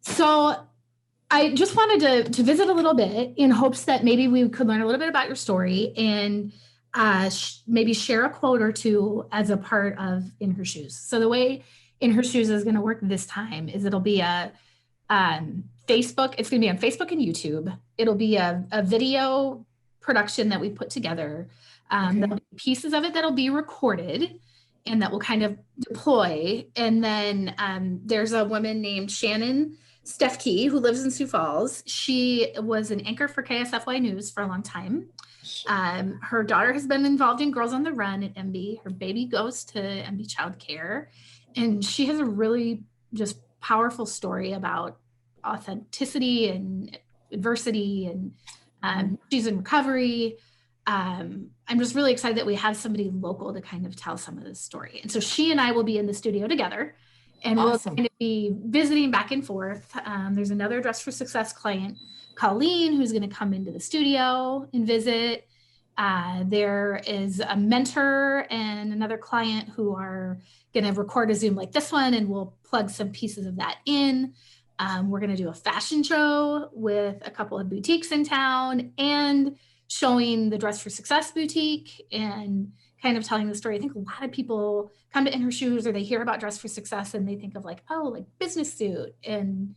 So I just wanted to visit a little bit in hopes that maybe we could learn a little bit about your story and maybe share a quote or two as a part of In Her Shoes. So the way In Her Shoes is going to work this time is it'll be a Facebook. It's going to be on Facebook and YouTube. It'll be a video production that we put together. There'll be pieces of it that'll be recorded and that will kind of deploy. And then there's a woman named Shannon Stefke, who lives in Sioux Falls. She was an anchor for KSFY News for a long time. Her daughter has been involved in Girls on the Run at EmBe. Her baby goes to EmBe Child Care. And she has a really just powerful story about authenticity and adversity. And she's in recovery. I'm just really excited that we have somebody local to kind of tell some of this story. And so she and I will be in the studio together. And awesome. We'll kind of be visiting back and forth. There's another Dress for Success client, Colleen, who's going to come into the studio and visit. There is a mentor and another client who are going to record a Zoom like this one, and we'll plug some pieces of that in. We're going to do a fashion show with a couple of boutiques in town and showing the Dress for Success boutique and kind of telling the story. I think a lot of people come to In Her Shoes or they hear about Dress for Success and they think of like, oh, like business suit and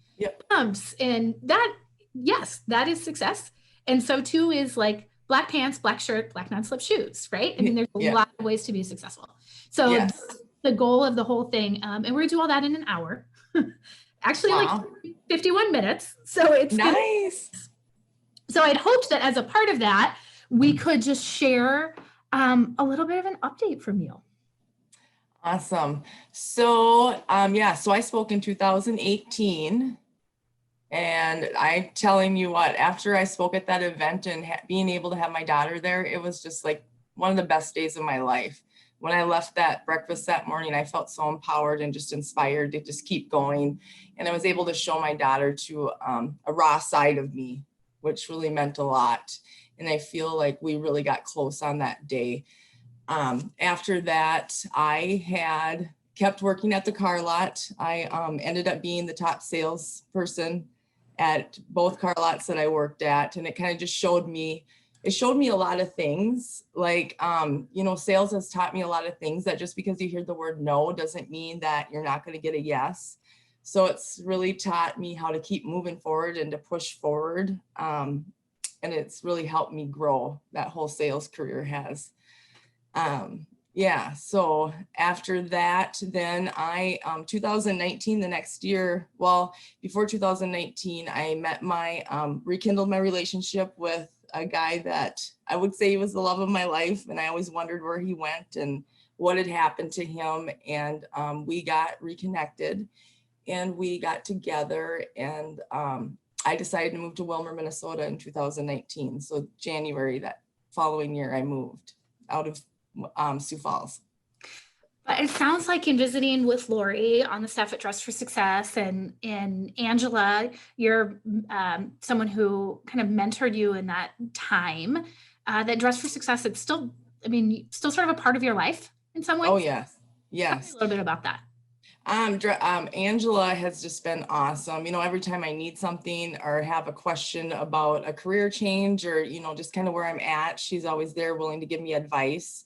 pumps. And that, yes, that is success. And so too is like black pants, black shirt, black non-slip shoes, right? I mean, there's a lot of ways to be successful. So that's the goal of the whole thing. And we're gonna do all that in an hour. Actually, like 51 minutes. So it's nice. So I'd hoped that as a part of that, we could just share a little bit of an update from you. Awesome. So, so I spoke in 2018, and I'm telling you what, after I spoke at that event and being able to have my daughter there, it was just like one of the best days of my life. When I left that breakfast that morning, I felt so empowered and just inspired to just keep going. And I was able to show my daughter to a raw side of me, which really meant a lot. And I feel like we really got close on that day. After that, I had kept working at the car lot. I ended up being the top salesperson at both car lots that I worked at. And it kind of just showed me a lot of things. Like, sales has taught me a lot of things, that just because you hear the word no doesn't mean that you're not going to get a yes. So it's really taught me how to keep moving forward and to push forward. And it's really helped me grow. That whole sales career has. So after that, then 2019, the next year, well, before 2019, I met rekindled my relationship with a guy that I would say was the love of my life. And I always wondered where he went and what had happened to him. And we got reconnected and we got together, and I decided to move to Willmar, Minnesota in 2019. So January that following year, I moved out of Sioux Falls. But it sounds like in visiting with Lori on the staff at Dress for Success and Angela, you're someone who kind of mentored you in that time, that Dress for Success, it's still sort of a part of your life in some ways. Oh, yes. Yes. Tell me a little bit about that. Angela has just been awesome. Every time I need something or have a question about a career change or, just kind of where I'm at, she's always there willing to give me advice.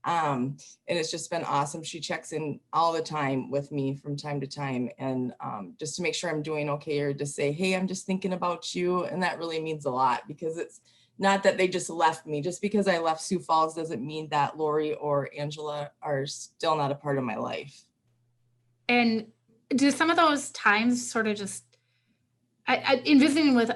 And it's just been awesome. She checks in all the time with me from time to time, and just to make sure I'm doing okay, or to say, hey, I'm just thinking about you. And that really means a lot, because it's not that they just left me. Just because I left Sioux Falls doesn't mean that Lori or Angela are still not a part of my life. And do some of those times sort of just, in visiting with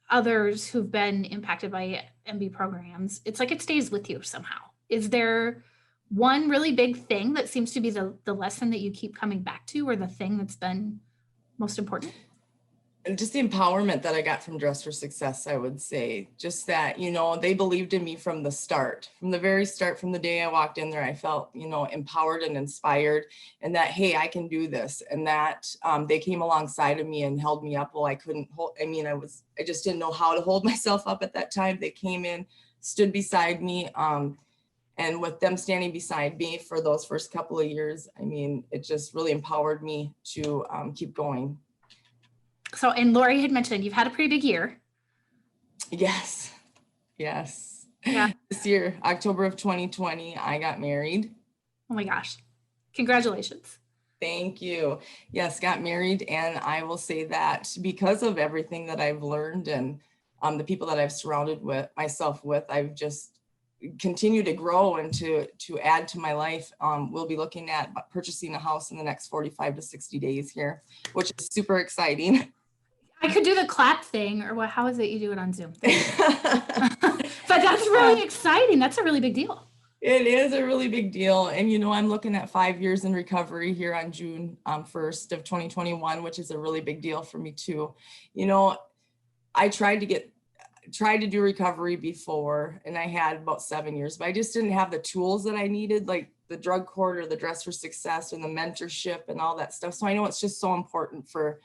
others who've been impacted by EmBe programs, it's like it stays with you somehow. Is there one really big thing that seems to be the lesson that you keep coming back to, or the thing that's been most important? And just the empowerment that I got from Dress for Success, I would say. Just that, they believed in me from the start. From the very start, from the day I walked in there, I felt, empowered and inspired, and that, hey, I can do this. And that they came alongside of me and held me up. Well, I couldn't hold, I just didn't know how to hold myself up at that time. They came in, stood beside me. And with them standing beside me for those first couple of years, it just really empowered me to keep going. So, and Lori had mentioned you've had a pretty big year. Yes. Yes. Yeah. This year, October of 2020, I got married. Oh my gosh. Congratulations. Thank you. Yes, got married. And I will say that because of everything that I've learned and the people that I've surrounded myself with, I've just continued to grow and to add to my life. We'll be looking at purchasing a house in the next 45 to 60 days here, which is super exciting. I could do the clap thing, or what? How is it you do it on Zoom? But that's really exciting. That's a really big deal. It is a really big deal. And, I'm looking at 5 years in recovery here on June 1st of 2021, which is a really big deal for me too. I tried to do recovery before, and I had about 7 years, but I just didn't have the tools that I needed, like the drug court or the Dress for Success and the mentorship and all that stuff. So I know it's just so important for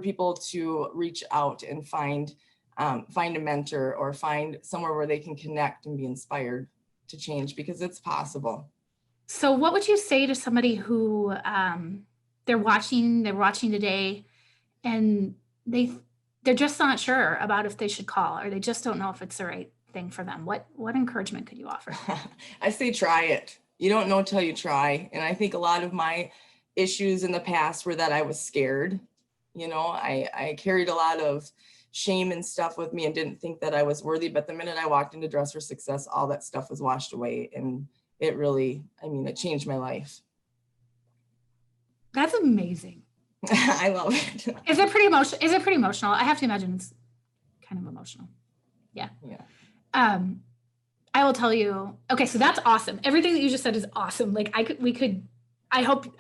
people to reach out and find a mentor or find somewhere where they can connect and be inspired to change, because it's possible. So what would you say to somebody who they're watching today and they're just not sure about if they should call, or they just don't know if it's the right thing for them? What encouragement could you offer? I say try it. You don't know till you try. And I think a lot of my issues in the past were that I was scared. I carried a lot of shame and stuff with me and didn't think that I was worthy. But the minute I walked into Dress for Success, all that stuff was washed away. And it really, it changed my life. That's amazing. I love it. Is it pretty emotional? I have to imagine it's kind of emotional. Yeah. Yeah. I will tell you. Okay. So that's awesome. Everything that you just said is awesome. Like I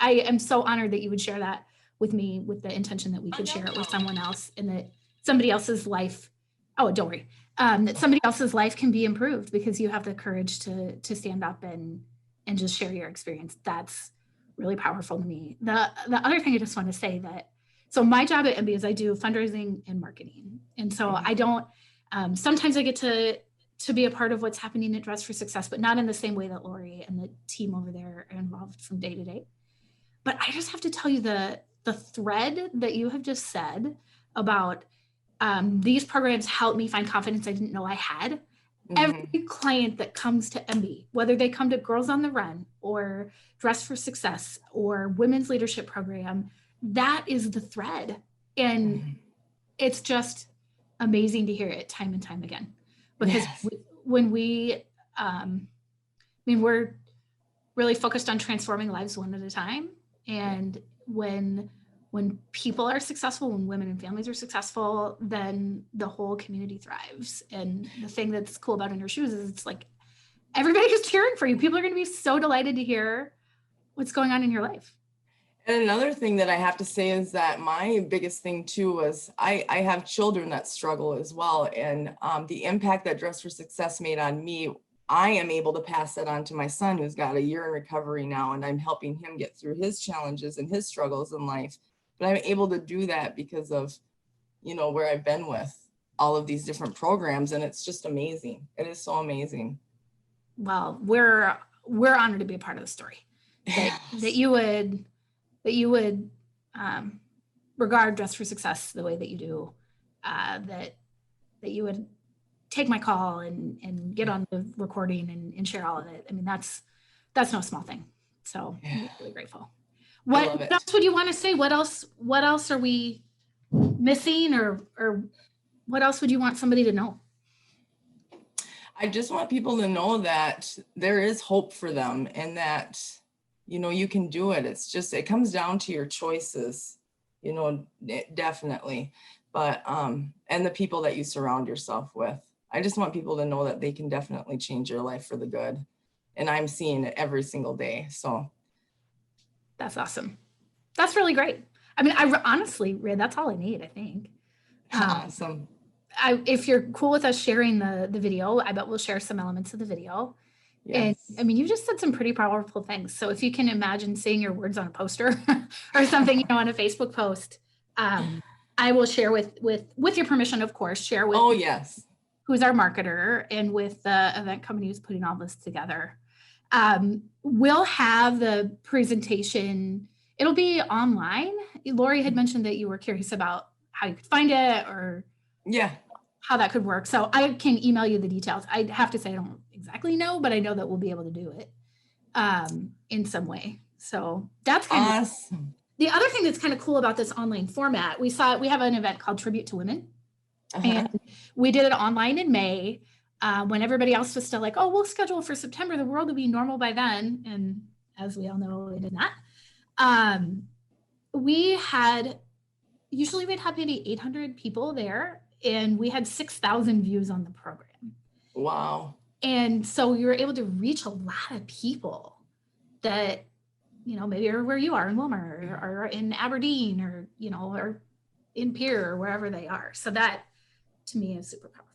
am so honored that you would share that with me, with the intention that we could share it with someone else, and that somebody else's life, don't worry, that somebody else's life can be improved because you have the courage to stand up and just share your experience. That's really powerful to me. The other thing I just want to say so my job at EmBe is I do fundraising and marketing. And so I don't, sometimes I get to be a part of what's happening at Dress for Success, but not in the same way that Lori and the team over there are involved from day to day. But I just have to tell you the thread that you have just said about these programs help me find confidence I didn't know I had. Mm-hmm. Every client that comes to EmBe, whether they come to Girls on the Run or Dress for Success or Women's Leadership Program, that is the thread. And it's just amazing to hear it time and time again. Because when we're really focused on transforming lives one at a time. And when people are successful, when women and families are successful, then the whole community thrives. And the thing that's cool about In Your Shoes is it's like everybody is cheering for you. People are going to be so delighted to hear what's going on in your life. And another thing that I have to say is that my biggest thing too was I have children that struggle as well. And the impact that Dress for Success made on me, I am able to pass that on to my son, who's got a year in recovery now, and I'm helping him get through his challenges and his struggles in life. But I'm able to do that because of, where I've been with all of these different programs. And it's just amazing. It is so amazing. Well, we're honored to be a part of the story. That you would regard Dress for Success the way that you do, that you would take my call and get on the recording and share all of it. I mean, that's no small thing. So I'm really grateful. What else would you want to say? What else are we missing, or what else would you want somebody to know? I just want people to know that there is hope for them, and that, you can do it. It's just, it comes down to your choices, definitely. But, and the people that you surround yourself with. I just want people to know that they can definitely change your life for the good. And I'm seeing it every single day. So. That's awesome. That's really great. I mean, honestly, Rhea, that's all I need, I think. Awesome. If you're cool with us sharing the video, I bet we'll share some elements of the video. Yes. And I mean, you just said some pretty powerful things. So if you can imagine seeing your words on a poster or something, on a Facebook post, I will share with your permission, of course, share with who's our marketer and with the event company who's putting all this together. We'll have the presentation. It'll be online. Lori had mentioned that you were curious about how you could find it or Yeah. how that could work. So I can email you the details. I have to say I don't exactly know, but I know that we'll be able to do it in some way. So that's kind of Awesome. the other thing that's kind of cool about this online format. We have an event called Tribute to Women, and we did it online in May when everybody else was still like, oh, we'll schedule for September. The world will be normal by then. And as we all know, it did not. We'd have maybe 800 people there, and we had 6,000 views on the program. Wow. And so we were able to reach a lot of people that, maybe are where you are in Wilmer or in Aberdeen or, or in Pierre or wherever they are. So that to me is super powerful.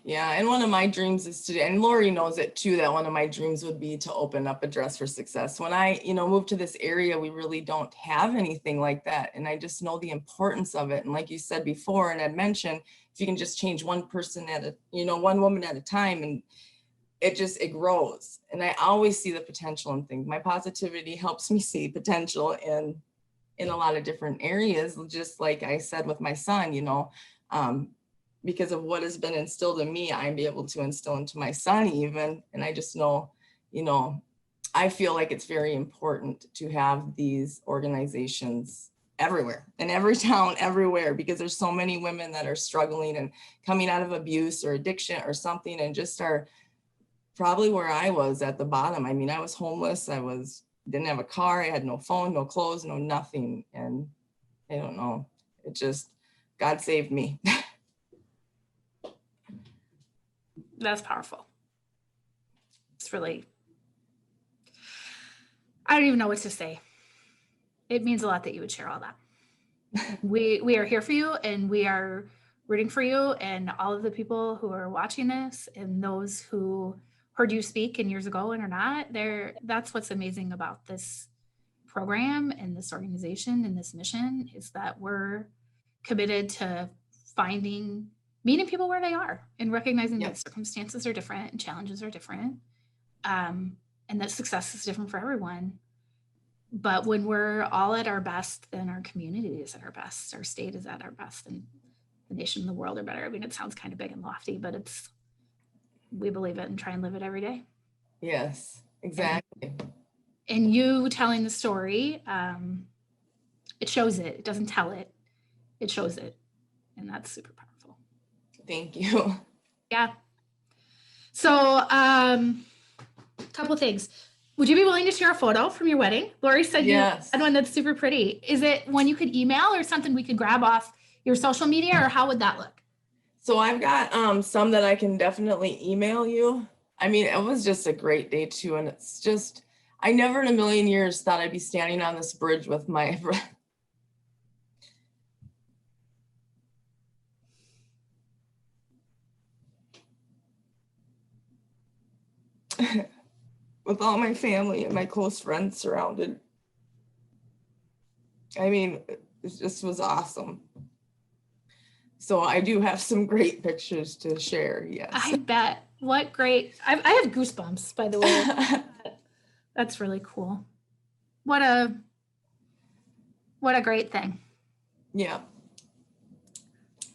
Yeah. And one of my dreams is to, and Lori knows it too, that one of my dreams would be to open up a Dress for Success. When I, moved to this area, we really don't have anything like that. And I just know the importance of it. And like you said before, and I'd mentioned, if you can just change one person one woman at a time, and it grows. And I always see the potential in things. My positivity helps me see potential in a lot of different areas, just like I said with my son, because of what has been instilled in me, I'm able to instill into my son even. And I just know, I feel like it's very important to have these organizations everywhere, in every town, everywhere, because there's so many women that are struggling and coming out of abuse or addiction or something, and just are probably where I was at the bottom. I mean, I was homeless. Didn't have a car. I had no phone, no clothes, no nothing. And I don't know, God saved me. That's powerful. It's really, I don't even know what to say. It means a lot that you would share all that. We are here for you, and we are rooting for you, and all of the people who are watching this and those who heard you speak and years ago and are not there. That's what's amazing about this program and this organization and this mission, is that we're committed to meeting people where they are and recognizing that circumstances are different and challenges are different, and that success is different for everyone. But when we're all at our best, then our community is at our best, our state is at our best, and the nation and the world are better. I mean, it sounds kind of big and lofty, but we believe it and try and live it every day. Yes, exactly. And you telling the story, it shows it. It doesn't tell it. It shows it. And that's super powerful. Thank you. Yeah. So a couple of things. Would you be willing to share a photo from your wedding? Lori said you had one that's super pretty. Is it one you could email or something we could grab off your social media, or how would that look? So I've got some that I can definitely email you. I mean, it was just a great day too. And it's just, I never in a million years thought I'd be standing on this bridge with my with all my family and my close friends surrounded. I mean, it just was awesome. So I do have some great pictures to share. Yes. I bet. What great. I have goosebumps, by the way. That's really cool. What a great thing. Yeah.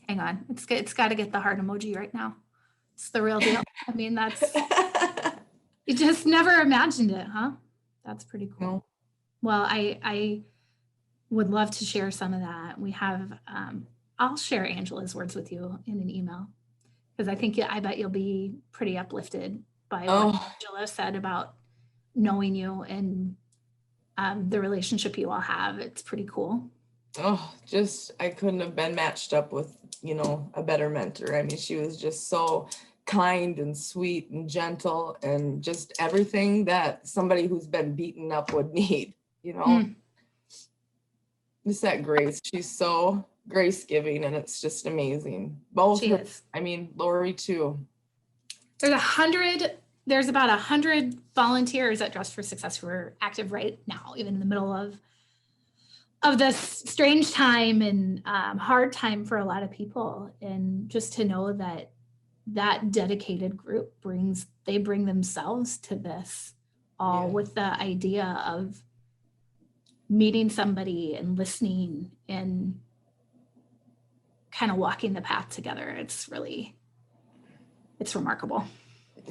Hang on. It's got to get the heart emoji right now. It's the real deal. I mean, you just never imagined it, huh? That's pretty cool. No. Well, I would love to share some of that. We have, I'll share Angela's words with you in an email, because I bet you'll be pretty uplifted by what Angela said about knowing you and the relationship you all have. It's pretty cool. Oh, I couldn't have been matched up with, a better mentor. I mean, she was just so kind and sweet and gentle, and just everything that somebody who's been beaten up would need, Just that grace. She's so grace giving, and it's just amazing. Both she is. I mean, Lori too. There's about 100 volunteers at Dress for Success who are active right now, even in the middle of this strange time and hard time for a lot of people. And just to know that dedicated group bring themselves to this, all with the idea of meeting somebody and listening and kind of walking the path together. It's remarkable.